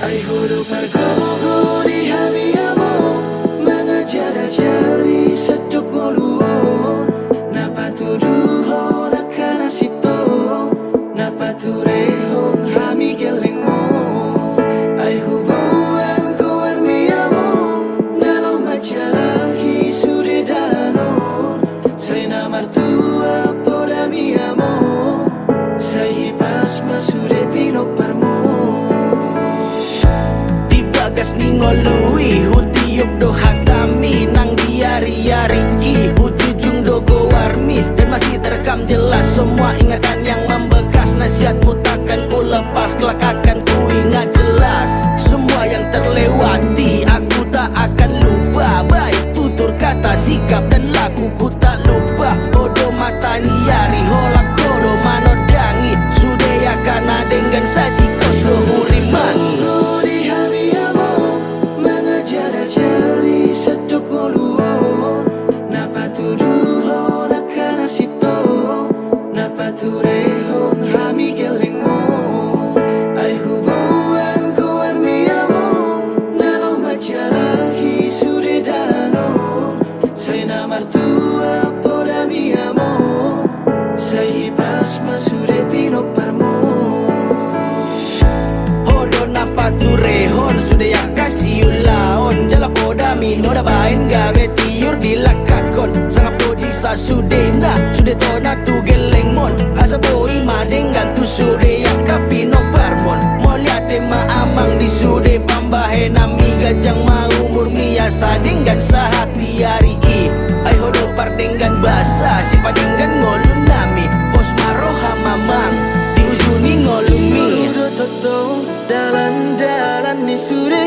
Ay huruf margogo di hamiamo mengajar jari seduk ngoluon napa tuduhon akan asito napa turehon hami gelengmo ay hubungan ko armiamo nalau macalahi sude dalanon say namartua poda miamo say pasma sude pinoparmo gas ningolui hutiup do hatami nang diari-ari ki ujung do go warmi dan masih terekam jelas semua ingatan yang membekas nasihatmu takkan ku lepas kelak akan ku ingat jelas semua yang terlewati aku tak akan lupa baik tutur kata sikap dan lakuku tak lupa odo mata niari holak kodo manodangi sude akan adengan saji kos do hurimangi turehon hami gelengmo ay hubungan ko armiamo nalau macalahi sude dalanon say namartua poda miamo say pasma sude pinoparmo hodo napa turehon sude ya kasih ulaon jala poda mino da bain gabe tiur dilakakon sangat podisa sudena sude tona tu gelengmon asa boi madengan tu sude yang kapino parmon moliate ma amang di sude pambahe nami gajang ma umur miasa dengan sahati hari i ay hodo pardengan basa si padenggan ngolun nami pos maroha mamang di ujuni ngolumi udah totong dalan-dalan ni sude